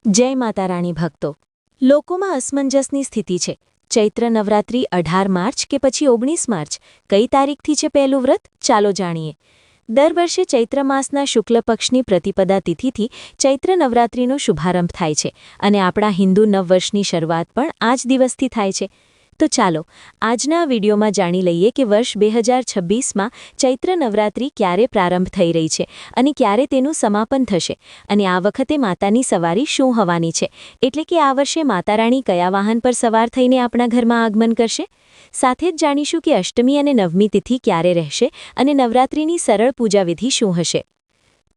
જય માતા રાણી ભક્તો લોકોમાં અસમંજસની સ્થિતિ છે। ચૈત્ર નવરાત્રિ 18 માર્ચ કે પછી 19 માર્ચ કઈ તારીખથી છે પહેલું વ્રત ચાલો જાણીએ। દર વર્ષે ચૈત્ર માસના શુક્લ પક્ષની પ્રતિપદા તિથિથી ચૈત્ર નવરાત્રિનો શુભારંભ થાય છે અને આપણા હિન્દુ નવવર્ષની શરૂઆત પણ આ જ દિવસથી થાય છે। તો ચાલો આજના આ વિડીયોમાં જાણી લઈએ કે વર્ષ 2026માં ચૈત્ર નવરાત્રિ ક્યારે પ્રારંભ થઈ રહી છે અને ક્યારે તેનું સમાપન થશે અને આ વખતે માતાની સવારી શું હોવાની છે, એટલે કે આ વર્ષે માતા રાણી કયા વાહન પર સવાર થઈને આપણા ઘરમાં આગમન કરશે। સાથે જ જાણીશું કે અષ્ટમી અને નવમી તિથિ ક્યારે રહેશે અને નવરાત્રિની સરળ પૂજાવિધિ શું હશે।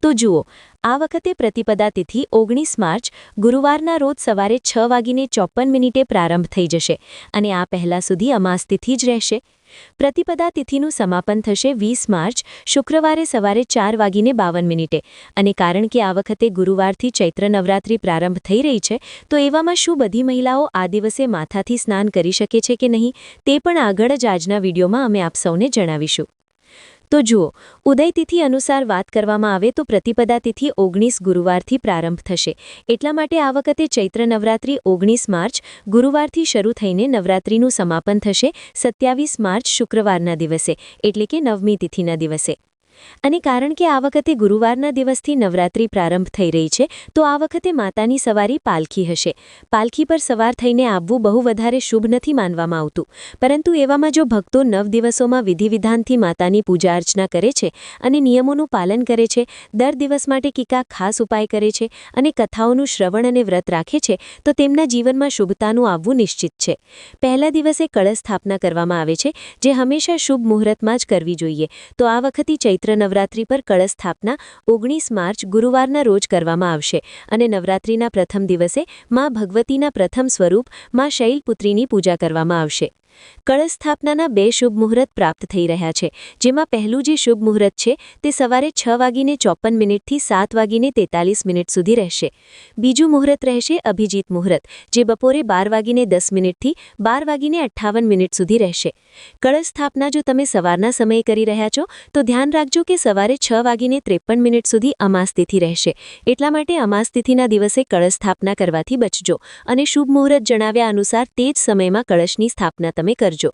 તો જુઓ, આ વખતે પ્રતિપદા તિથિ 19 માર્ચ ગુરુવારના રોજ સવારે 6:54 પ્રારંભ થઈ જશે અને આ પહેલા સુધી અમાસ તિથિ જ રહેશે। પ્રતિપદા તિથિનું સમાપન થશે 20 માર્ચ શુક્રવારે સવારે 4:52 અને કારણ કે આ વખતે ગુરુવારથી ચૈત્ર નવરાત્રિ પ્રારંભ થઈ રહી છે તો એવામાં શું બધી મહિલાઓ આ દિવસે માથાથી સ્નાન કરી શકે છે કે નહીં તે પણ આગળ જ આજના વિડીયોમાં અમે આપ સૌને જણાવીશું। તો જુઓ, ઉદય તિથિ અનુસાર વાત કરવામાં આવે તો પ્રતિપદા તિથિ 19 ગુરુવારથી પ્રારંભ થશે, એટલા માટે આ વખતે ચૈત્ર નવરાત્રિ 19 માર્ચ ગુરુવારથી શરૂ થઈને નવરાત્રિનું સમાપન થશે 27 માર્ચ શુક્રવારના દિવસે, એટલે કે નવમી તિથિના દિવસે। અને કારણ કે આ વખતે ગુરુવારના દિવસથી નવરાત્રિ પ્રારંભ થઈ રહી છે તો આ વખતે માતાની સવારી પાલખી હશે। પાલખી પર સવાર થઈને આવવું બહુ વધારે શુભ નથી માનવામાં આવતું, પરંતુ એવામાં જો ભક્તો 9 દિવસોમાં વિધિવિધાનથી માતાની પૂજા અર્ચના કરે છે અને નિયમોનું પાલન કરે છે, દર દિવસ માટે કીકા ખાસ ઉપાય કરે છે અને કથાઓનું શ્રવણ અને વ્રત રાખે છે તો તેમના જીવનમાં શુભતાનું આવવું નિશ્ચિત છે। પહેલા દિવસે કળશ સ્થાપના કરવામાં આવે છે, જે હંમેશા શુભ મુહૂર્તમાં જ કરવી જોઈએ। તો આ વખતે ચૈત્ર નવરાત્રિ પર કળશ સ્થાપના 19 માર્ચ ગુરુવારના રોજ કરવામાં આવશે અને નવરાત્રિના પ્રથમ દિવસે માં ભગવતીના પ્રથમ સ્વરૂપ માં શૈલપુત્રીની પૂજા કરવામાં આવશે। કળશ સ્થાપનાના 2 શુભ મુહૂર્ત પ્રાપ્ત થઈ રહ્યા છે, જેમાં પહેલું જે શુભ મુહૂર્ત છે તે સવારે 6:54 થી 7:43 સુધી રહેશે। બીજું મુહૂર્ત રહેશે અભિજીત મુહૂર્ત, જે બપોરે 12:10 થી 12:58 સુધી રહેશે। કળશ સ્થાપના જો તમે સવારના સમયે કરી રહ્યા છો તો ધ્યાન રાખજો કે સવારે 6:53 સુધી અમાસ તિથિ રહેશે, એટલા માટે અમાસ તિથિના દિવસે કળશ સ્થાપના કરવાથી બચજો અને શુભ મુહૂર્ત જણાવ્યા અનુસાર તે જ સમયમાં કળશની સ્થાપના તમે કરજો।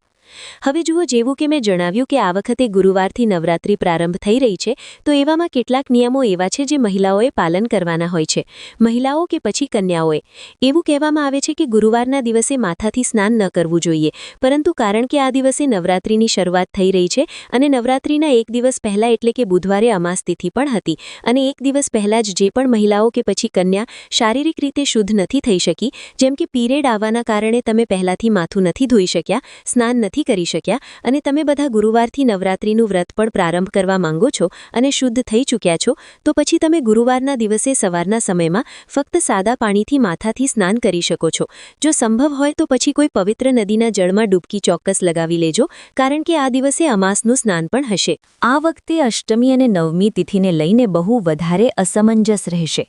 હવે જુઓ, જેવું કે મેં જણાવ્યું કે આ વખતે ગુરુવારથી નવરાત્રિ પ્રારંભ થઈ રહી છે તો એવામાં કેટલાક નિયમો એવા છે જે મહિલાઓએ પાલન કરવાના હોય છે। મહિલાઓ કે પછી કન્યાઓએ એવું કહેવામાં આવે છે કે ગુરુવારના દિવસે માથાથી સ્નાન ન કરવું જોઈએ, પરંતુ કારણ કે આ દિવસે નવરાત્રિની શરૂઆત થઈ રહી છે અને નવરાત્રિના એક દિવસ પહેલાં એટલે કે બુધવારે અમાસ તિથિ પણ હતી અને એક દિવસ પહેલાં જ જે પણ મહિલાઓ કે પછી કન્યા શારીરિક રીતે શુદ્ધ નથી થઈ શકી, જેમ કે પીરિયડ આવવાના કારણે તમે પહેલાંથી માથું નથી ધોઈ શક્યા, સ્નાન નથી કરી શક્યા અને તમે બધા ગુરુવારથી નવરાત્રિનું વ્રત પણ પ્રારંભ કરવા માંગો છો અને શુદ્ધ થઈ ચૂક્યા છો, તો પછી તમે ગુરુવારના દિવસે સવારના સમયમાં ફક્ત સાદા પાણીથી માથાથી સ્નાન કરી શકો છો। જો સંભવ હોય તો પછી કોઈ પવિત્ર નદીના જળમાં ડૂબકી ચોક્કસ લગાવી લેજો, કારણ કે આ દિવસે અમાસનું સ્નાન પણ હશે। આ વખતે અષ્ટમી અને નવમી તિથિને લઈને બહુ વધારે અસમંજસ રહેશે।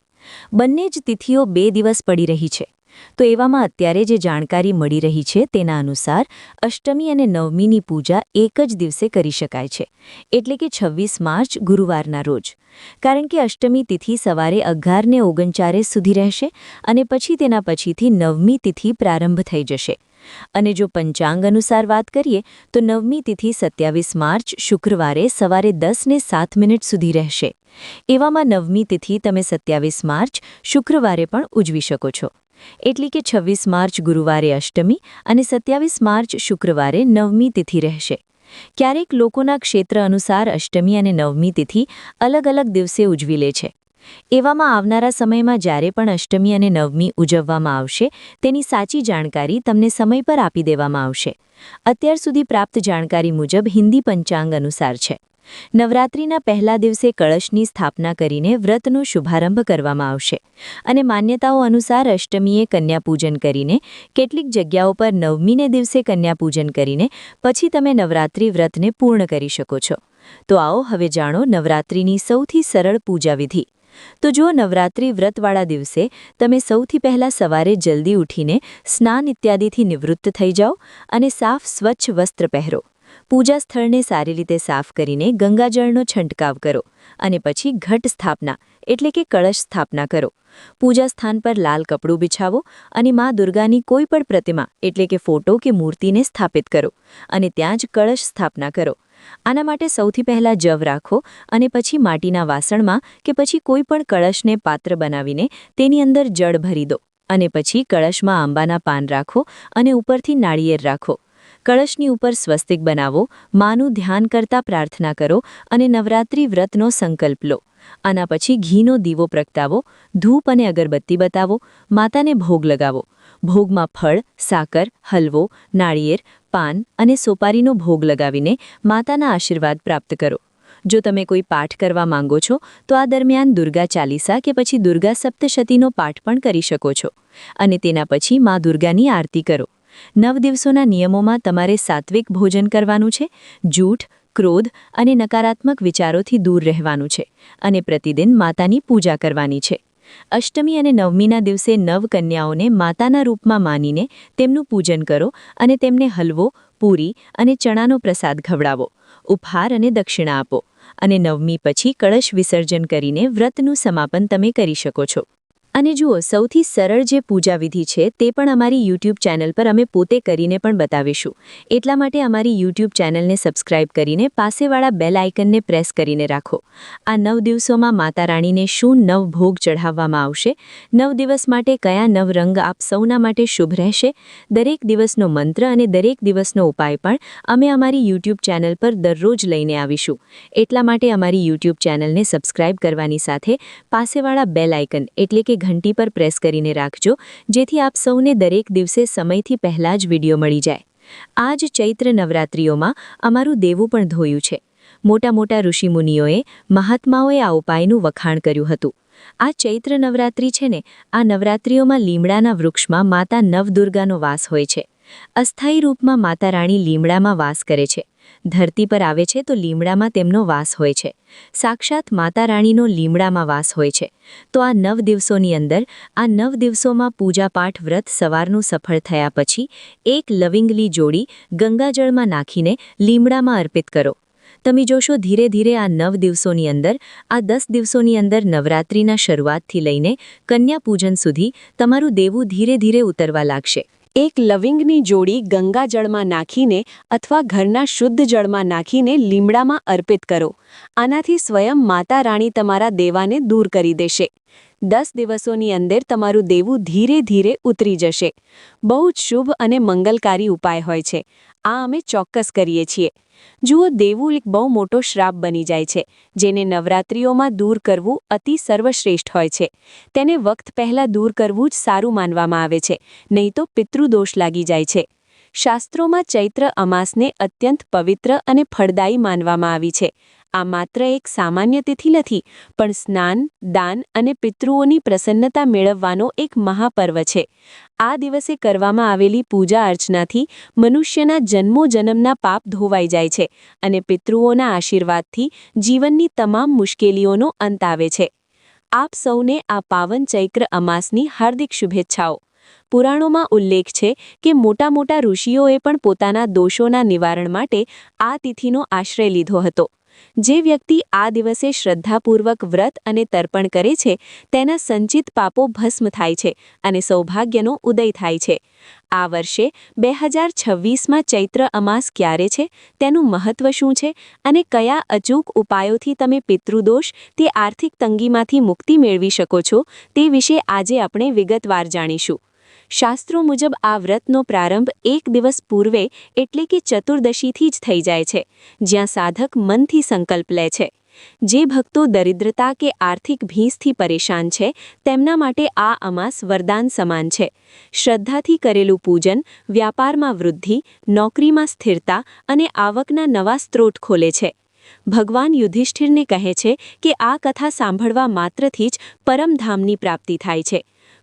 બંને જ તિથિઓ 2 દિવસ પડી રહી છે, તો એવામાં અત્યારે જે જાણકારી મળી રહી છે તેના અનુસાર અષ્ટમી અને નવમીની પૂજા એક જ દિવસે કરી શકાય છે, એટલે કે 26 માર્ચ ગુરુવારના રોજ। કારણ કે અષ્ટમી તિથિ સવારે 11:39 સુધી રહેશે અને પછી તેના પછીથી નવમી તિથિ પ્રારંભ થઈ જશે। અને જો પંચાંગ અનુસાર વાત કરીએ તો નવમી તિથિ 27 માર્ચ શુક્રવારે સવારે 10:07 સુધી રહેશે। એવામાં નવમી તિથિ તમે 27 માર્ચ શુક્રવારે પણ ઉજવી શકો છો, એટલે કે 26 માર્ચ ગુરુવારે અષ્ટમી અને 27 માર્ચ શુક્રવારે નવમી તિથિ રહેશે। ક્યારેક લોકોના ક્ષેત્ર અનુસાર અષ્ટમી અને નવમી તિથિ અલગ અલગ દિવસે ઉજવી લે છે। એવામાં આવનારા સમયમાં જ્યારે પણ અષ્ટમી અને નવમી ઉજવવામાં આવશે તેની સાચી જાણકારી તમને સમય પર આપી દેવામાં આવશે। અત્યાર સુધી પ્રાપ્ત જાણકારી મુજબ હિન્દી પંચાંગ અનુસાર છે નવરાત્રિના પહેલા દિવસે કળશની સ્થાપના કરીને વ્રતનો શુભારંભ કરવામાં આવશે અને માન્યતાઓ અનુસાર અષ્ટમીએ કન્યાપૂજન કરીને, કેટલીક જગ્યાઓ પર નવમીને દિવસે કન્યાપૂજન કરીને પછી તમે નવરાત્રિ વ્રતને પૂર્ણ કરી શકો છો। તો આવો હવે જાણો નવરાત્રિની સૌથી સરળ પૂજાવિધિ। તો જો નવરાત્રિ વ્રતવાળા દિવસે તમે સૌથી પહેલાં સવારે જલ્દી ઉઠીને સ્નાન ઇત્યાદિથી નિવૃત્ત થઈ જાઓ અને સાફ સ્વચ્છ વસ્ત્ર પહેરો। પૂજા સ્થળને સારી રીતે સાફ કરીને ગંગાજળનો છંટકાવ કરો અને પછી ઘટ સ્થાપના એટલે કે કળશ સ્થાપના કરો. પૂજા સ્થાન પર લાલ કપડું બિછાવો અને મા દુર્ગાની કોઈ પણ પ્રતિમા એટલે કે ફોટો કે મૂર્તિને સ્થાપિત કરો અને ત્યાં જ કળશ સ્થાપના કરો. આના માટે સૌથી પહેલાં જવ રાખો અને પછી માટીના વાસણમાં કે પછી કોઈ પણ કળશને પાત્ર બનાવીને તેની અંદર જળ ભરી દો અને પછી કળશમાં આંબાના પાન રાખો અને ઉપરથી નાળિયેર રાખો. કળશની ઉપર સ્વસ્તિક બનાવો, માનું ધ્યાન કરતા પ્રાર્થના કરો અને નવરાત્રિ વ્રતનો સંકલ્પ લો. આના પછી ઘીનો દીવો પ્રગટાવો, ધૂપ અને અગરબત્તી બતાવો, માતાને ભોગ લગાવો. ભોગમાં ફળ, સાકર, હલવો, નાળિયેર, પાન અને સોપારીનો ભોગ લગાવીને માતાના આશીર્વાદ પ્રાપ્ત કરો. જો તમે કોઈ પાઠ કરવા માંગો છો તો આ દરમિયાન દુર્ગા ચાલીસા કે પછી દુર્ગા સપ્તશતીનો પાઠ પણ કરી શકો છો અને તેના પછી મા દુર્ગાની આરતી કરો. 9 દિવસોના નિયમોમાં તમારે સાત્વિક ભોજન કરવાનું છે, જૂઠ, ક્રોધ અને નકારાત્મક વિચારોથી દૂર રહેવાનું છે અને પ્રતિદિન માતાની પૂજા કરવાની છે. અષ્ટમી અને નવમીના દિવસે 9 કન્યાઓને માતાના રૂપમાં માનીને તેમનું પૂજન કરો અને તેમને હલવો, પૂરી અને ચણાનો પ્રસાદ ખવડાવો. ઉપહાર અને દક્ષિણા આપો અને નવમી પછી કળશ વિસર્જન કરીને વ્રતનું સમાપન તમે કરી શકો છો. અને જુઓ, સૌથી સરળ જે પૂજા વિધિ છે તે પણ અમારી YouTube ચેનલ પર અમે પોતે કરીને પણ બતાવીશું. એટલા માટે અમારી YouTube ચેનલને સબસ્ક્રાઇબ કરીને પાસેવાળા બેલ આઇકનને પ્રેસ કરીને રાખો. આ 9 દિવસોમાં માતા રાણીને શું 9 ભોગ ચઢાવવામાં આવશે, 9 દિવસ માટે કયા 9 રંગ આપ સૌના માટે શુભ રહેશે, દરેક દિવસનો મંત્ર અને દરેક દિવસનો ઉપાય પણ અમે અમારી YouTube ચેનલ પર દરરોજ લઈને આવીશું. એટલા માટે અમારી YouTube ચેનલને સબસ્ક્રાઇબ કરવાની સાથે પાસેવાળા બેલ આઇકન એટલે કે ઘંટી પર પ્રેસ કરીને રાખજો, જેથી આપ સૌને દરેક દિવસે સમયથી પહેલાં જ વિડીયો મળી જાય. આ જ ચૈત્ર નવરાત્રિઓમાં અમારું દેવું પણ ધોયું છે. મોટા ઋષિમુનિઓએ, મહાત્માઓએ આ ઉપાયનું વખાણ કર્યું હતું. આ ચૈત્ર નવરાત્રિ છે ને, આ નવરાત્રિઓમાં લીમડાના વૃક્ષમાં માતા નવદુર્ગાનો વાસ હોય છે. અસ્થાયી રૂપમાં માતા રાણી લીમડામાં વાસ કરે છે. ધરતી પર આવે છે તો લીમડામાં તેમનો વાસ હોય છે. સાક્ષાત માતા રાણીનો લીમડામાં વાસ હોય છે. તો આ 9 દિવસોની અંદર, આ 9 દિવસોમાં પૂજાપાઠ વ્રત સવારનું સફળ થયા પછી એક લવિંગલી જોડી ગંગાજળમાં નાખીને લીમડામાં અર્પિત કરો. તમે જોશો ધીરે ધીરે આ 9 દિવસોની અંદર, આ 10 દિવસોની અંદર નવરાત્રિના શરૂઆતથી લઈને કન્યા પૂજન સુધી તમારું દેવું ધીરે ધીરે ઉતરવા લાગશે. એક લવિંગની જોડી ગંગાજળમાં નાખીને અથવા ઘરના શુદ્ધ જળમાં નાખીને લીમડામાં અર્પિત કરો. આનાથી સ્વયં માતા રાણી તમારા દેવાને દૂર કરી દેશે. 10 દિવસોની અંદર તમારું દેવું ધીરે ધીરે ઉતરી જશે. બહુ જ શુભ અને મંગલકારી ઉપાય હોય છે. આ અમે ચોક્કસ કરીએ છીએ. જુઓ, દેવું એક બહુ મોટો શ્રાપ બની જાય છે, જેને નવરાત્રિઓમાં દૂર કરવું અતિ સર્વશ્રેષ્ઠ હોય છે. તેને વખત પહેલાં દૂર કરવું જ સારું માનવામાં આવે છે, નહીં તો પિતૃદોષ લાગી જાય છે. શાસ્ત્રોમાં ચૈત્ર અમાસને અત્યંત પવિત્ર અને ફળદાયી માનવામાં આવી છે. આ માત્ર એક સામાન્ય તિથિ નથી, પણ સ્નાન, દાન અને પિતૃઓની પ્રસન્નતા મેળવવાનો એક મહાપર્વ છે. આ દિવસે કરવામાં આવેલી પૂજા અર્ચનાથી મનુષ્યના જન્મોજન્મના પાપ ધોવાઈ જાય છે અને પિતૃઓના આશીર્વાદથી જીવનની તમામ મુશ્કેલીઓનો અંત આવે છે. આપ સૌને આ પાવન ચૈત્ર અમાસની હાર્દિક શુભેચ્છાઓ. પુરાણોમાં ઉલ્લેખ છે કે મોટા ઋષિઓએ પણ પોતાના દોષોના નિવારણ માટે આ તિથિનો આશ્રય લીધો હતો. જે વ્યક્તિ આ દિવસે શ્રદ્ધાપૂર્વક વ્રત અને તર્પણ કરે છે, તેના સંચિત પાપો ભસ્મ થાય છે અને સૌભાગ્યનો ઉદય થાય છે. આ વર્ષે 2026માં ચૈત્ર અમાસ ક્યારે છે, તેનું મહત્વ શું છે અને કયા અચૂક ઉપાયોથી તમે પિતૃદોષ તે આર્થિક તંગીમાંથી મુક્તિ મેળવી શકો છો, તે વિશે આજે આપણે વિગતવાર જાણીશું. શાસ્ત્રો મુજબ આ વ્રતનો પ્રારંભ એક દિવસ પૂર્વે એટલે કે ચતુર્દશીથી જ થઈ જાય છે, જ્યાં સાધક મનથી સંકલ્પ લે છે. જે ભક્તો દરિદ્રતા કે આર્થિક ભીંસથી પરેશાન છે, તેમના માટે આ અમાસ વરદાન સમાન છે. શ્રદ્ધાથી કરેલું પૂજન વ્યાપારમાં વૃદ્ધિ, નોકરીમાં સ્થિરતા અને આવકના નવા સ્ત્રોત ખોલે છે. ભગવાન યુધિષ્ઠિરને કહે છે કે આ કથા સાંભળવા માત્રથી જ પરમધામની પ્રાપ્તિ થાય છે.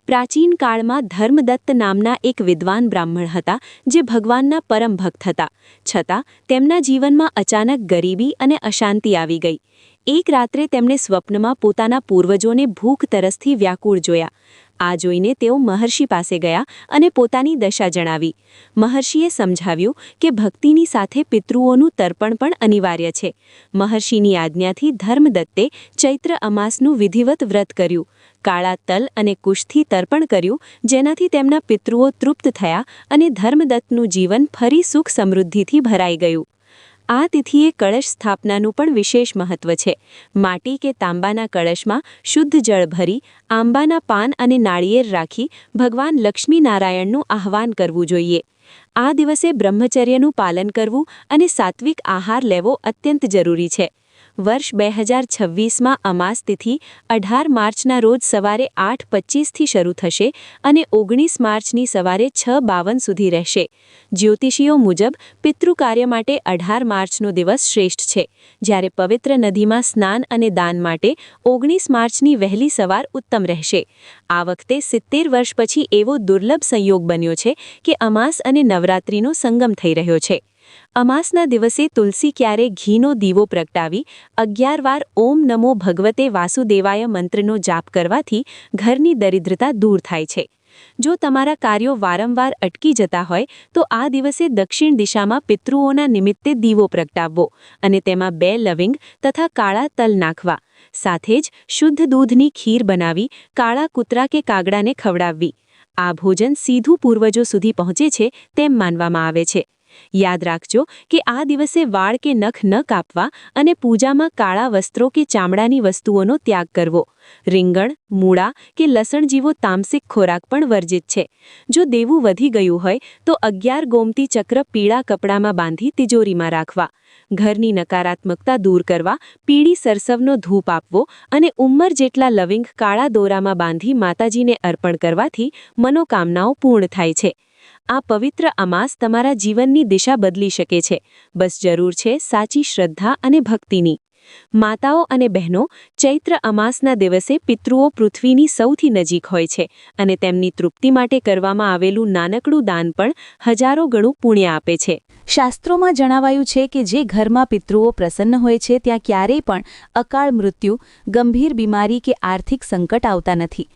પ્રાચીન કાળમાં ધર્મદત્ત નામના એક વિદ્વાન બ્રાહ્મણ હતા, જે ભગવાનના પરમ ભક્ત હતા. છતાં તેમના જીવનમાં અચાનક ગરીબી અને અશાંતિ આવી ગઈ. એક રાત્રે તેમણે સ્વપ્નમાં પોતાના પૂર્વજોને ભૂખ તરસથી વ્યાકુળ જોયા. આ જોઈને તેઓ મહર્ષિ પાસે ગયા અને પોતાની દશા જણાવી. મહર્ષિએ સમજાવ્યું કે ભક્તિની સાથે પિતૃઓનું તર્પણ પણ અનિવાર્ય છે. મહર્ષિની આજ્ઞાથી ધર્મદત્તે ચૈત્ર અમાસનું વિધિવત વ્રત કર્યું. કાળા તલ અને કુશથી તર્પણ કર્યું, જેનાથી તેમના પિતૃઓ તૃપ્ત થયા અને ધર્મદત્તનું જીવન ફરી સુખ સમૃદ્ધિથી ભરાઈ ગયું. આ તિથિએ કળશ સ્થાપનાનું પણ વિશેષ મહત્વ છે. માટી કે તાંબાના કળશમાં શુદ્ધ જળ ભરી, આંબાના પાન અને નાળિયેર રાખી ભગવાન લક્ષ્મીનારાયણનું આહ્વાન કરવું જોઈએ. આ દિવસે બ્રહ્મચર્યનું પાલન કરવું અને સાત્વિક આહાર લેવો અત્યંત જરૂરી છે. વર્ષ 2026માં અમાસ તિથિ 18 માર્ચના રોજ સવારે 8:25થી શરૂ થશે અને 19 માર્ચની સવારે 6:52 સુધી રહેશે. જ્યોતિષીઓ મુજબ પિતૃકાર્ય માટે 18 માર્ચનો દિવસ શ્રેષ્ઠ છે, જ્યારે પવિત્ર નદીમાં સ્નાન અને દાન માટે 19 માર્ચની વહેલી સવાર ઉત્તમ રહેશે. આ વખતે 70 વર્ષ પછી એવો દુર્લભ સંયોગ બન્યો છે કે અમાસ અને નવરાત્રિનો સંગમ થઈ રહ્યો છે. અમાસના દિવસે તુલસી ક્યારે ઘીનો દીવો પ્રગટાવી 11 વાર ઓમ નમો ભગવતે વાસુદેવાય મંત્રનો જાપ કરવાથી ઘરની દરિદ્રતા દૂર થાય છે. જો તમારા કાર્યો વારંવાર અટકી જતા હોય તો આ દિવસે દક્ષિણ દિશામાં પિતૃઓના નિમિત્તે દીવો પ્રગટાવવો અને તેમાં 2 લવિંગ તથા કાળા તલ નાખવા. સાથે જ શુદ્ધ દૂધની ખીર બનાવી કાળા કૂતરા કે કાગડાને ખવડાવવી. આ ભોજન સીધું પૂર્વજો સુધી પહોંચે છે તેમ માનવામાં આવે છે. યાદ રાખજો કે આ દિવસે વાળ કે નખ ન કાપવા અને પૂજામાં કાળા વસ્ત્રો કે ચામડાની વસ્તુઓનો ત્યાગ કરવો. રીંગણ, મૂળા કે લસણ જેવો તામસિક ખોરાક પણ વર્જિત છે. જો દેવું વધી ગયું હોય તો 11 ગોમતી ચક્ર પીળા કપડામાં બાંધી તિજોરીમાં રાખવા. ઘરની નકારાત્મકતા દૂર કરવા પીળી સરસવનો ધૂપ આપવો અને ઉંમર જેટલા લવિંગ કાળા દોરામાં બાંધી માતાજીને અર્પણ કરવાથી મનોકામનાઓ પૂર્ણ થાય છે. આ પવિત્ર અમાસ તમારા જીવનની દિશા બદલી શકે છે. બસ જરૂર છે સાચી શ્રદ્ધા અને ભક્તિની. માતાઓ અને બહેનો, ચૈત્ર અમાસના દિવસે પિતૃઓ પૃથ્વીની સૌથી નજીક હોય છે અને તેમની તૃપ્તિ માટે કરવામાં આવેલું નાનકડું દાન પણ હજારો ગણું પુણ્ય આપે છે. શાસ્ત્રોમાં જણાવાયું છે કે જે ઘરમાં પિતૃઓ પ્રસન્ન હોય છે ત્યાં ક્યારેય પણ અકાળ મૃત્યુ, ગંભીર બીમારી કે આર્થિક સંકટ આવતા નથી.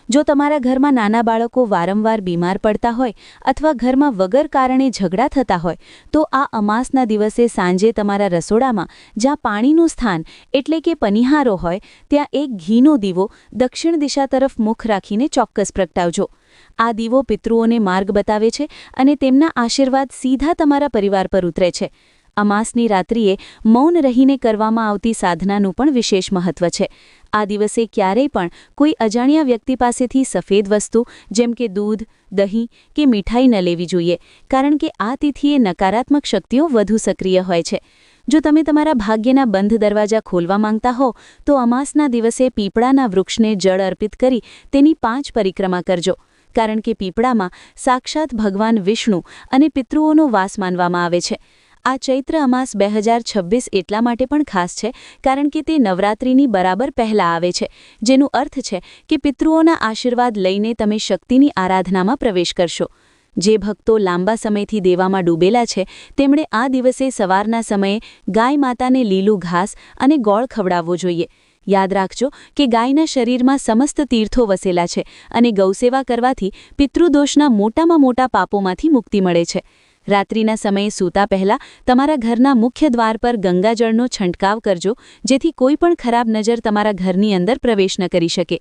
જો તમારા ઘરમાં નાના બાળકો વારંવાર બીમાર પડતા હોય અથવા ઘરમાં વગર કારણે ઝઘડા થતા હોય તો આ અમાસના દિવસે સાંજે તમારા રસોડામાં જ્યાં પાણીનું સ્થાન એટલે કે પનિહારો હોય ત્યાં એક ઘીનો દીવો દક્ષિણ દિશા તરફ મુખ રાખીને ચોક્કસ પ્રગટાવજો. આ દીવો પિતૃઓને માર્ગ બતાવે છે અને તેમના આશીર્વાદ સીધા તમારા પરિવાર પર ઉતરે છે. અમાસની રાત્રિએ મૌન રહીને કરવામાં આવતી સાધનાનું પણ વિશેષ મહત્વ છે. આ દિવસે ક્યારેય પણ કોઈ અજાણ્યા વ્યક્તિ પાસેથી સફેદ વસ્તુ જેમ કે દૂધ, દહીં કે મીઠાઈ ન લેવી જોઈએ, કારણ કે આ તિથિએ નકારાત્મક શક્તિઓ વધુ સક્રિય હોય છે. જો તમે તમારા ભાગ્યના બંધ દરવાજા ખોલવા માંગતા હો તો અમાસના દિવસે પીપળાના વૃક્ષને જળ અર્પિત કરી તેની 5 પરિક્રમા કરજો, કારણ કે પીપળામાં સાક્ષાત ભગવાન વિષ્ણુ અને પિતૃઓનો વાસ માનવામાં આવે છે. આ ચૈત્ર અમાસ 2026 એટલા માટે પણ ખાસ છે કારણ કે તે નવરાત્રિની બરાબર પહેલા આવે છે, જેનું અર્થ છે કે પિતૃઓના આશીર્વાદ લઈને તમે શક્તિની આરાધનામાં પ્રવેશ કરશો. જે ભક્તો લાંબા સમયથી દેવામાં ડૂબેલા છે તેમણે આ દિવસે સવારના સમયે ગાય માતાને લીલું ઘાસ અને ગોળ ખવડાવવો જોઈએ. યાદ રાખજો કે ગાયના શરીરમાં સમસ્ત તીર્થો વસેલા છે અને ગૌસેવા કરવાથી પિતૃદોષના મોટામાં મોટા પાપોમાંથી મુક્તિ મળે છે. રાત્રિના સમયે સૂતા પહેલા તમારા ઘરના મુખ્ય દ્વાર પર ગંગાજળનો છંટકાવ કરજો, જેથી કોઈ પણ ખરાબ નજર તમારા ઘરની અંદર પ્રવેશ ન કરી શકે.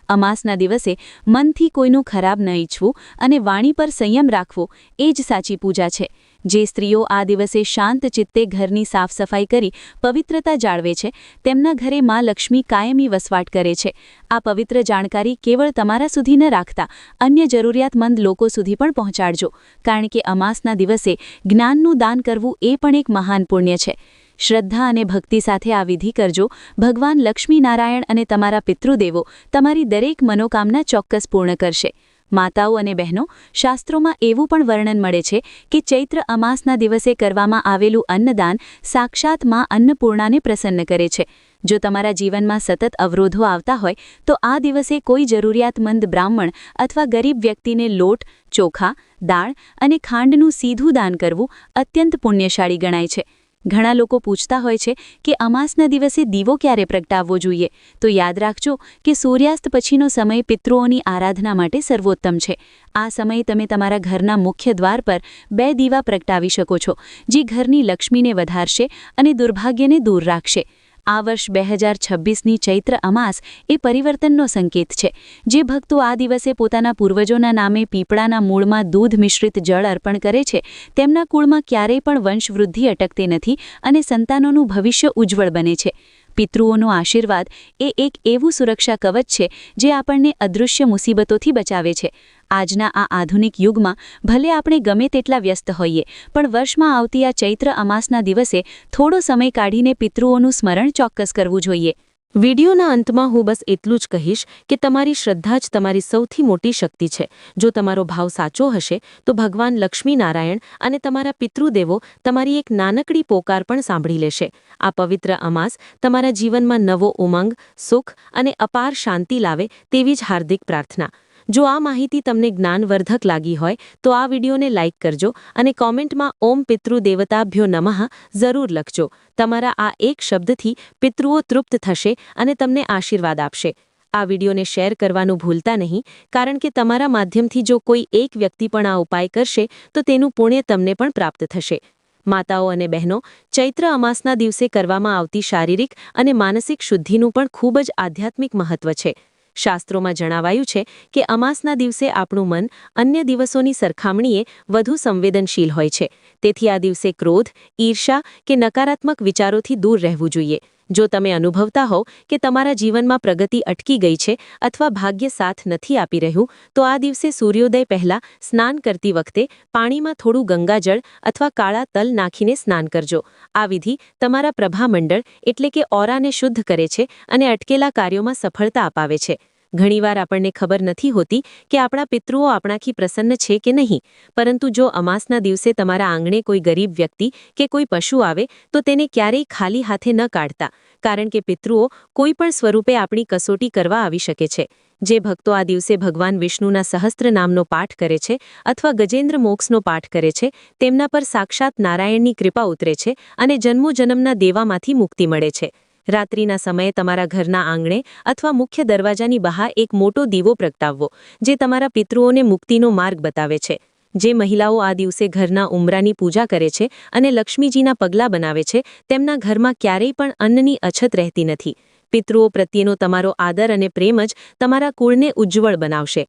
અમાસના દિવસે મનથી કોઈનું ખરાબ ન ઈચ્છવું અને વાણી પર સંયમ રાખવો એ જ સાચી પૂજા છે. જે સ્ત્રીઓ આ દિવસે શાંત ચિત્તે ઘરની સાફ સફાઈ કરી પવિત્રતા જાળવે છે તેમના ઘરે માં લક્ષ્મી કાયમી વસવાટ કરે છે. આ પવિત્ર જાણકારી કેવળ તમારા સુધી ન રાખતા અન્ય જરૂરિયાતમંદ લોકો સુધી પણ પહોંચાડજો, કારણ કે અમાસના દિવસે જ્ઞાનનું દાન કરવું એ પણ એક મહાન પુણ્ય છે. શ્રદ્ધા અને ભક્તિ સાથે આ વિધિ કરજો. ભગવાન લક્ષ્મીનારાયણ અને તમારા પિતૃદેવો તમારી દરેક મનોકામના ચોક્કસ પૂર્ણ કરશે. માતાઓ અને બહેનો, શાસ્ત્રોમાં એવું પણ વર્ણન મળે છે કે ચૈત્ર અમાસના દિવસે કરવામાં આવેલું અન્નદાન સાક્ષાત માં અન્નપૂર્ણાને પ્રસન્ન કરે છે. જો તમારા જીવનમાં સતત અવરોધો આવતા હોય તો આ દિવસે કોઈ જરૂરિયાતમંદ બ્રાહ્મણ અથવા ગરીબ વ્યક્તિને લોટ, ચોખા, દાળ અને ખાંડનું સીધું દાન કરવું અત્યંત પુણ્યશાળી ગણાય છે. ઘણા લોકો પૂછતા હોય છે કે અમાસના દિવસે દીવો ક્યારે પ્રગટાવવો જોઈએ, તો યાદ રાખજો કે સૂર્યાસ્ત પછીનો સમય પિતૃઓની આરાધના માટે સર્વોત્તમ છે. આ સમયે તમે તમારા ઘરના મુખ્ય દ્વાર પર 2 દીવા પ્રગટાવી શકો છો, જે ઘરની લક્ષ્મીને વધારશે અને દુર્ભાગ્યને દૂર રાખશે. આ વર્ષ 2026ની ચૈત્ર અમાસ એ પરિવર્તનનો સંકેત છે. જે ભક્તો આ દિવસે પોતાના પૂર્વજોના નામે પીપળાના મૂળમાં દૂધ મિશ્રિત જળ અર્પણ કરે છે, તેમના કુળમાં ક્યારેય પણ વંશવૃદ્ધિ અટકતી નથી અને સંતાનોનું ભવિષ્ય ઉજ્જવળ બને છે. પિતૃઓનો આશીર્વાદ એ એક એવું સુરક્ષા કવચ છે જે આપણને અદૃશ્ય મુસીબતોથી બચાવે છે. આજના આ આધુનિક યુગમાં ભલે આપણે ગમે તેટલા વ્યસ્ત હોઈએ, પણ વર્ષમાં આવતી આ ચૈત્ર અમાસના દિવસે થોડો સમય કાઢીને પિતૃઓનું સ્મરણ ચોક્કસ કરવું જોઈએ. વિડીયોના અંતમાં હું બસ એટલું જ કહીશ કે તમારી શ્રદ્ધા જ તમારી સૌથી મોટી શક્તિ છે. જો તમારો ભાવ સાચો હશે તો ભગવાન લક્ષ્મીનારાયણ અને તમારા પિતૃદેવો તમારી એક નાનકડી પોકાર પણ સાંભળી લેશે. આ પવિત્ર અમાસ તમારા જીવનમાં નવો ઉમંગ, સુખ અને અપાર શાંતિ લાવે તેવી જ હાર્દિક પ્રાર્થના. જો આ માહિતી તમને જ્ઞાનવર્ધક લાગી હોય તો આ વિડીયોને લાઇક કરજો અને કોમેન્ટમાં ઓમ પિતૃદેવતાભ્યો નમઃ જરૂર લખજો. તમારા આ એક શબ્દથી પિતૃઓ તૃપ્ત થશે અને તમને આશીર્વાદ આપશે. આ વિડીયોને શેર કરવાનું ભૂલતા નહીં, કારણ કે તમારા માધ્યમથી જો કોઈ એક વ્યક્તિ પણ આ ઉપાય કરશે તો તેનું પુણ્ય તમને પણ પ્રાપ્ત થશે. માતાઓ અને બહેનો, ચૈત્ર અમાસના દિવસે કરવામાં આવતી શારીરિક અને માનસિક શુદ્ધિનું પણ ખૂબ જ આધ્યાત્મિક મહત્વ છે. શાસ્ત્રોમાં જણાવાયું છે કે અમાસના દિવસે આપણું મન અન્ય દિવસોની સરખામણીએ વધુ સંવેદનશીલ હોય છે. તેથી આ દિવસે ક્રોધ, ઈર્ષા કે નકારાત્મક વિચારોથી દૂર રહેવું જોઈએ. જો તમે અનુભવતા હો કે તમારા જીવનમાં પ્રગતિ અટકી ગઈ છે અથવા ભાગ્ય સાથ નથી આપી રહ્યું, તો આ દિવસે સૂર્યોદય પહેલા સ્નાન કરતી વખતે પાણીમાં થોડું ગંગાજળ અથવા કાળા તલ નાખીને સ્નાન કરજો. આ વિધિ તમારા પ્રભામંડળ એટલે કે ઓરાને શુદ્ધ કરે છે અને અટકેલા કાર્યોમાં સફળતા અપાવે છે. ઘણીવાર આપણને ખબર નથી હોતી કે આપણા પિતૃઓ આપણાથી પ્રસન્ન છે કે નહીં, પરંતુ જો અમાસના દિવસે તમારા આંગણે કોઈ ગરીબ વ્યક્તિ કે કોઈ પશુ આવે તો તેને ક્યારેય ખાલી હાથે ન કાઢતા, કારણ કે પિતૃઓ કોઈ પણ સ્વરૂપે આપણી કસોટી કરવા આવી શકે છે. જે ભક્તો આ દિવસે ભગવાન વિષ્ણુના સહસ્ત્ર નામનો પાઠ કરે છે અથવા ગજેન્દ્ર મોક્ષનો પાઠ કરે છે, તેમના પર સાક્ષાત નારાયણની કૃપા ઉતરે છે અને જન્મોજન્મના દેવામાંથી મુક્તિ મળે છે. રાત્રિના સમયે તમારા ઘરના આંગણે અથવા મુખ્ય દરવાજાની બહાર એક મોટો દીવો પ્રગટાવવો, જે તમારા પિતૃઓને મુક્તિનો માર્ગ બતાવે છે. જે મહિલાઓ આ દિવસે ઘરના ઉંબરાની પૂજા કરે છે અને લક્ષ્મીજીના પગલાં બનાવે છે, તેમના ઘરમાં ક્યારેય પણ અન્નની અછત રહેતી નથી. પિતૃઓ પ્રત્યેનો તમારો આદર અને પ્રેમ જ તમારા કુળને ઉજ્જવળ બનાવશે.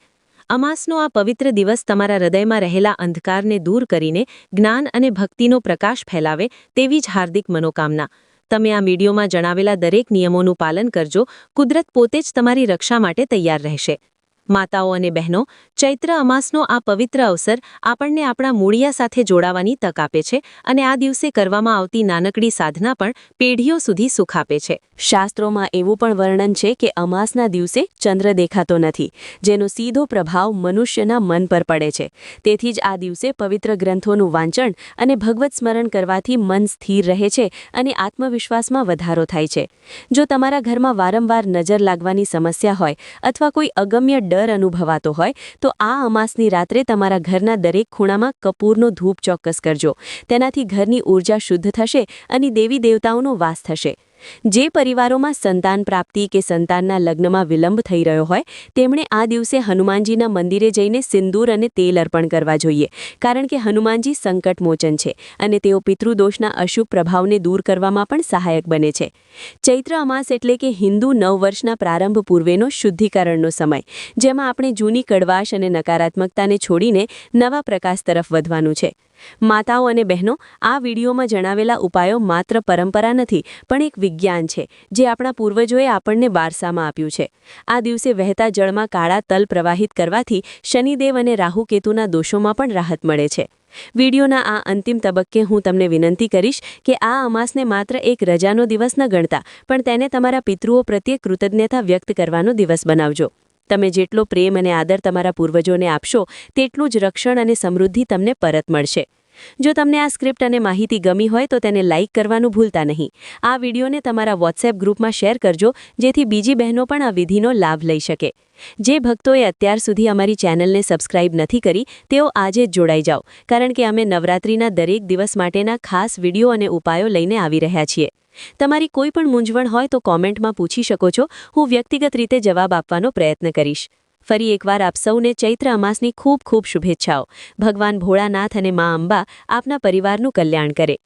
અમાસનો આ પવિત્ર દિવસ તમારા હૃદયમાં રહેલા અંધકારને દૂર કરીને જ્ઞાન અને ભક્તિનો પ્રકાશ ફેલાવે તેવી જ હાર્દિક મનોકામના. તમે આ વિડીયોમાં જણાવેલા દરેક નિયમોનું પાલન કરજો. કુદરત પોતે જ તમારી રક્ષા માટે તૈયાર રહેશે. માતાઓ અને બહેનો, ચૈત્ર અમાસનો આ પવિત્ર અવસર આપણને આપણા મૂળિયા સાથે જોડાવાની તક આપે છે અને આ દિવસે કરવામાં આવતી નાનકડી સાધના પણ પેઢીઓ સુધી સુખ આપે છે. શાસ્ત્રોમાં એવું પણ વર્ણન છે કે અમાસના દિવસે ચંદ્ર દેખાતો નથી, જેનો સીધો પ્રભાવ મનુષ્યના મન પર પડે છે. તેથી જ આ દિવસે પવિત્ર ગ્રંથોનું વાંચન અને ભગવત સ્મરણ કરવાથી મન સ્થિર રહે છે અને આત્મવિશ્વાસમાં વધારો થાય છે. જો તમારા ઘરમાં વારંવાર નજર લાગવાની સમસ્યા હોય અથવા કોઈ અગમ્ય ડર અનુભવાતો હોય તો આ અમાસની રાત્રે તમારા ઘરના દરેક ખૂણામાં કપૂરનો ધૂપ ચોક્કસ કરજો. તેનાથી ઘરની ઊર્જા શુદ્ધ થશે અને દેવી દેવતાઓનો વાસ થશે. જે પરિવારોમાં સંતાન પ્રાપ્તિ કે સંતાનના લગ્નમાં વિલંબ થઈ રહ્યો હોય, તેમણે આ દિવસે હનુમાનજીના મંદિરે જઈને સિંદૂર અને તેલ અર્પણ કરવા જોઈએ, કારણ કે હનુમાનજી સંકટમોચન છે અને તેઓ પિતૃદોષના અશુભ પ્રભાવને દૂર કરવામાં પણ સહાયક બને છે. ચૈત્ર અમાસ એટલે કે હિન્દુ નવવર્ષના પ્રારંભ પૂર્વેનો શુદ્ધિકરણનો સમય, જેમાં આપણે જૂની કડવાશ અને નકારાત્મકતાને છોડીને નવા પ્રકાશ તરફ વધવાનું છે. માતાઓ અને બહેનો, આ વિડીયોમાં જણાવેલા ઉપાયો માત્ર પરંપરા નથી, પણ એક વિજ્ઞાન છે જે આપણા પૂર્વજોએ આપણને વારસામાં આપ્યું છે. આ દિવસે વહેતા જળમાં કાળા તલ પ્રવાહિત કરવાથી શનિદેવ અને રાહુકેતુના દોષોમાં પણ રાહત મળે છે. વિડીયોના આ અંતિમ તબક્કે હું તમને વિનંતી કરીશ કે આ અમાસને માત્ર એક રજાનો દિવસ ન ગણતા, પણ તેને તમારા પિતૃઓ પ્રત્યે કૃતજ્ઞતા વ્યક્ત કરવાનો દિવસ બનાવજો. તમે જેટલો પ્રેમ અને આદર તમારા પૂર્વજોને આપશો, તેટલું જ રક્ષણ અને સમૃદ્ધિ તમને પરત મળશે. જો તમને આ સ્ક્રિપ્ટ અને માહિતી ગમી હોય તો તેને લાઇક કરવાનું ભૂલતા નહીં. આ વિડીયોને તમારા વોટ્સએપ ગ્રુપમાં શેર કરજો, જેથી બીજી બહેનો પણ આ વિધિનો લાભ લઈ શકે. જે ભક્તોએ અત્યાર સુધી અમારી ચેનલને સબસ્ક્રાઇબ નથી કરી, તેઓ આજે જ જોડાઈ જાઓ, કારણ કે અમે નવરાત્રિના દરેક દિવસ માટેના ખાસ વિડીયો અને ઉપાયો લઈને આવી રહ્યા છીએ. તમારી કોઈ પણ મૂંઝવણ હોય તો કોમેન્ટમાં પૂછી શકો છો. હું વ્યક્તિગત રીતે જવાબ આપવાનો પ્રયત્ન કરીશ. ફરી એકવાર આપ સૌને ચૈત્ર અમાસની ખૂબ ખૂબ શુભેચ્છાઓ. ભગવાન ભોળાનાથ અને મા અંબા આપના પરિવારનું કલ્યાણ કરે.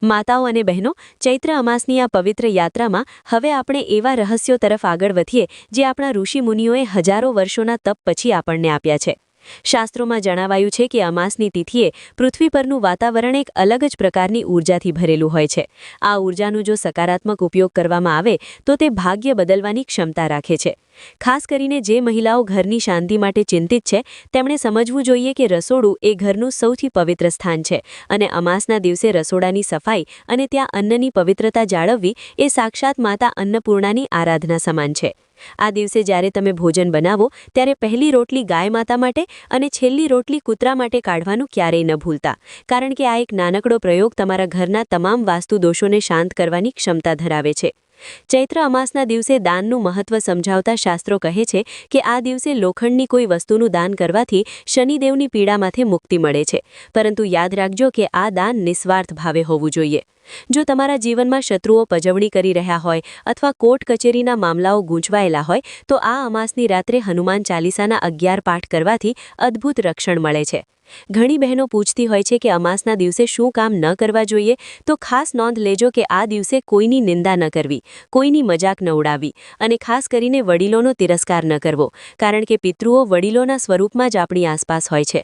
માતાઓ અને બહેનો, ચૈત્ર અમાસની આ પવિત્ર યાત્રામાં હવે આપણે એવા રહસ્યો તરફ આગળ વધીએ જે આપણા ઋષિમુનિઓએ હજારો વર્ષોના તપ પછી આપણને આપ્યા છે. શાસ્ત્રોમાં જણાવાયું છે કે અમાસની તિથિએ પૃથ્વી પરનું વાતાવરણ એક અલગ જ પ્રકારની ઊર્જાથી ભરેલું હોય છે. આ ઊર્જાનો જો સકારાત્મક ઉપયોગ કરવામાં આવે તો તે ભાગ્ય બદલવાની ક્ષમતા રાખે છે. ખાસ કરીને જે મહિલાઓ ઘરની શાંતિ માટે ચિંતિત છે, તેમણે સમજવું જોઈએ કે રસોડું એ ઘરનું સૌથી પવિત્ર સ્થાન છે અને અમાસના દિવસે રસોડાની સફાઈ અને ત્યાં અન્નની પવિત્રતા જાળવવી એ સાક્ષાત માતા અન્નપૂર્ણાની આરાધના સમાન છે. આ દિવસે જ્યારે તમે ભોજન બનાવો ત્યારે પહેલી રોટલી ગાય માતા માટે અને છેલ્લી રોટલી કૂતરા માટે કાઢવાનું ક્યારેય ન ભૂલતા, કારણ કે આ એક નાનકડો પ્રયોગ તમારા ઘરના તમામ વાસ્તુ દોષોને શાંત કરવાની ક્ષમતા ધરાવે છે. ચૈત્ર અમાસના દિવસે દાનનું મહત્વ સમજાવતા શાસ્ત્રો કહે છે કે આ દિવસે લોખંડની કોઈ વસ્તુનું દાન કરવાથી શનિદેવની પીડામાંથી મુક્તિ મળે છે. પરંતુ યાદ રાખજો કે આ દાન નિસ્વાર્થ ભાવે હોવું જોઈએ. જો તમારા જીવનમાં શત્રુઓ પજવણી કરી રહ્યા હોય અથવા કોર્ટ કચેરીના મામલાઓ ગૂંચવાયેલા હોય તો આ અમાસની રાત્રે હનુમાન ચાલીસાના 11 પાઠ કરવાથી અદ્ભુત રક્ષણ મળે છે. ઘણી બહેનો પૂછતી હોય છે કે અમાસના દિવસે શું કામ ન કરવા જોઈએ, તો ખાસ નોંધ લેજો કે આ દિવસે કોઈની નિંદા ન કરવી, કોઈની મજાક ન ઉડાવવી અને ખાસ કરીને વડીલોનો તિરસ્કાર ન કરવો, કારણ કે પિતૃઓ વડીલોના સ્વરૂપમાં જ આપણી આસપાસ હોય છે.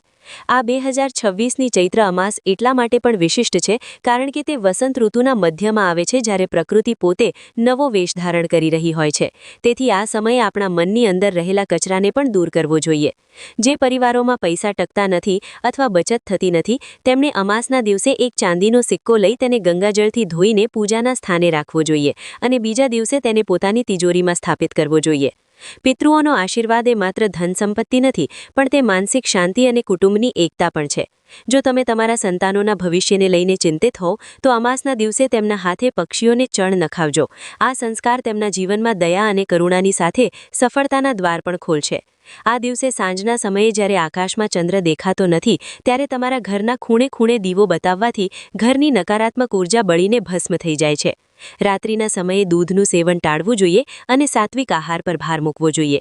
આ 2026ની ચૈત્ર અમાસ એટલા માટે પણ વિશિષ્ટ છે કારણ કે તે વસંત ઋતુના મધ્યમાં આવે છે, જ્યારે પ્રકૃતિ પોતે નવો વેશ ધારણ કરી રહી હોય છે. તેથી આ સમયે આપણા મનની અંદર રહેલા કચરાને પણ દૂર કરવો જોઈએ. જે પરિવારોમાં પૈસા ટકતા નથી અથવા બચત થતી નથી, તેમણે અમાસના દિવસે એક ચાંદીનો સિક્કો લઈ તેને ગંગાજળથી ધોઈને પૂજાના સ્થાને રાખવો જોઈએ અને બીજા દિવસે તેને પોતાની તિજોરીમાં સ્થાપિત કરવો જોઈએ. પિતૃઓનો આશીર્વાદ એ માત્ર ધન સંપત્તિ નથી, પણ તે માનસિક શાંતિ અને કુટુંબની એકતા પણ છે. જો તમે તમારા સંતાનોના ભવિષ્યને લઈને ચિંતિત હો તો અમાસના દિવસે તેમના હાથે પક્ષીઓને ચણ નખાવજો. આ સંસ્કાર તેમના જીવનમાં દયા અને કરુણાની સાથે સફળતાના દ્વાર પણ ખોલશે. આ દિવસે સાંજના સમયે જ્યારે આકાશમાં ચંદ્ર દેખાતો નથી, ત્યારે તમારા ઘરના ખૂણે ખૂણે દીવો બતાવવાથી ઘરની નકારાત્મક ઊર્જા બળીને ભસ્મ થઈ જાય છે. રાત્રિના સમયે દૂધનું સેવન ટાળવું જોઈએ અને સાત્વિક આહાર પર ભાર મૂકવો જોઈએ.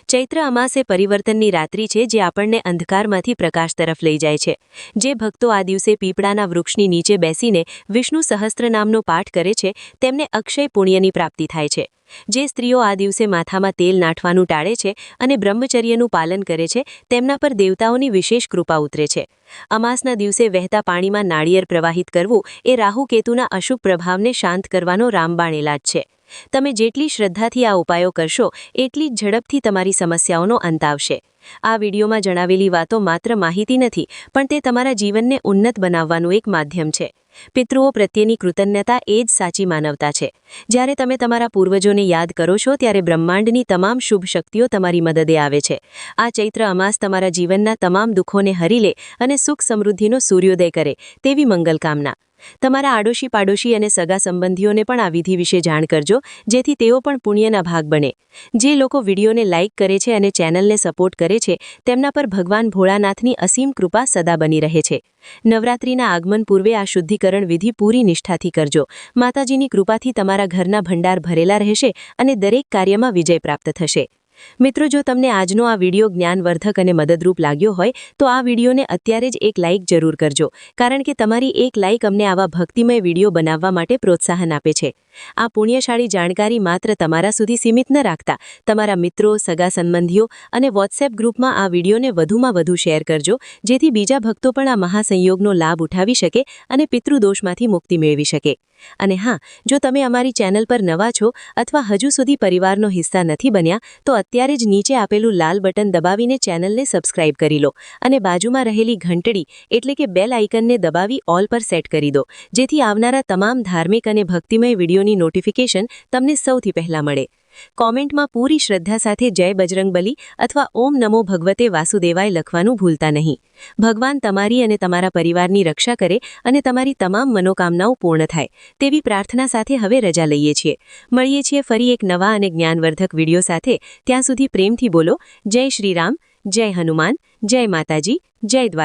ચૈત્ર અમાસ એ પરિવર્તનની રાત્રિ છે જે આપણને અંધકારમાંથી પ્રકાશ તરફ લઈ જાય છે. જે ભક્તો આ દિવસે પીપળાના વૃક્ષની નીચે બેસીને વિષ્ણુ સહસ્ત્રનામનો પાઠ કરે છે, તેમને અક્ષય પુણ્યની પ્રાપ્તિ થાય છે. જે સ્ત્રીઓ આ દિવસે માથામાં તેલ નાઠવાનું ટાળે છે અને બ્રહ્મચર્યનું પાલન કરે છે, તેમના પર દેવતાઓની વિશેષ કૃપા ઉતરે છે. અમાસના દિવસે વહેતા પાણીમાં નાળિયેર પ્રવાહિત કરવું એ રાહુકેતુના અશુભ પ્રભાવને શાંત કરવાનો રામબાણ ઇલાજ છે. તમે જેટલી શ્રદ્ધાથી આ ઉપાયો કરશો, એટલી જ ઝડપથી તમારી સમસ્યાઓનો અંત આવશે. આ વિડીયોમાં જણાવેલી વાતો માત્ર માહિતી નથી, પણ તે તમારા જીવનને ઉન્નત બનાવવાનું એક માધ્યમ છે. પિતૃઓ પ્રત્યેની કૃતજ્ઞતા એ જ સાચી માનવતા છે. જ્યારે તમે તમારા પૂર્વજોને યાદ કરો છો ત્યારે બ્રહ્માંડની તમામ શુભ શક્તિઓ તમારી મદદે આવે છે. આ ચૈત્ર અમાસ તમારા જીવનના તમામ દુઃખોને હરી લે અને સુખ સમૃદ્ધિનો સૂર્યોદય કરે તેવી મંગલકામના. તમારા આડોશી પાડોશી અને સગા સંબંધીઓને પણ આ વિધિ વિશે જાણ કરજો, જેથી તેઓ પણ પુણ્યના ભાગ બને. જે લોકો વિડીયોને લાઇક કરે છે અને ચેનલને સપોર્ટ કરે છે, તેમના પર ભગવાન ભોળાનાથની અસીમ કૃપા સદા બની રહે છે. નવરાત્રિના આગમન પૂર્વે આ શુદ્ધિકરણ વિધિ પૂરી નિષ્ઠાથી કરજો. માતાજીની કૃપાથી તમારા ઘરના ભંડાર ભરેલા રહેશે અને દરેક કાર્યમાં વિજય પ્રાપ્ત થશે. મિત્રો, જો તમને આજનો આ વિડીયો જ્ઞાનવર્ધક અને મદદરૂપ લાગ્યો હોય તો આ વિડીયોને અત્યારે જ એક લાઇક જરૂર કરજો, કારણ કે તમારી એક લાઇક અમને આવા ભક્તિમય વિડીયો બનાવવા માટે પ્રોત્સાહન આપે છે. આ પુણ્યશાળી જાણકારી માત્ર તમારા સુધી સીમિત ન રાખતા તમારા મિત્રો, સગા સંબંધીઓ અને વોટ્સએપ ગ્રુપમાં આ વિડીયોને વધુમાં વધુ શેર કરજો, જેથી બીજા ભક્તો પણ આ મહાસંયોગનો લાભ ઉઠાવી શકે અને પિતૃદોષમાંથી મુક્તિ મેળવી શકે. અને હા, જો તમે અમારી ચેનલ પર નવા છો અથવા હજુ સુધી પરિવારનો હિસ્સા નથી બન્યા, તો અત્યારે જ નીચે આપેલું લાલ બટન દબાવીને ચેનલને સબસ્ક્રાઇબ કરી લો અને બાજુમાં રહેલી ઘંટડી એટલે કે બેલ આઇકનને દબાવી ઓલ પર સેટ કરી દો, જેથી આવનારા તમામ ધાર્મિક અને ભક્તિમય વિડીયોની નોટિફિકેશન તમને સૌથી પહેલા મળે. કોમેન્ટમાં પૂરી શ્રદ્ધા સાથે જય બજરંગબલી અથવા ઓમ નમો ભગવતે વાસુદેવાય લખવાનું ભૂલતા નહીં. ભગવાન તમારી અને તમારા પરિવારની રક્ષા કરે અને તમારી તમામ મનોકામનાઓ પૂર્ણ થાય તેવી પ્રાર્થના સાથે હવે રજા લઈએ છીએ. મળીએ છીએ ફરી એક નવા અને જ્ઞાનવર્ધક વિડીયો સાથે. ત્યાં સુધી પ્રેમથી બોલો જય શ્રી રામ, જય હનુમાન, જય માતાજી, જય દ્વારકા.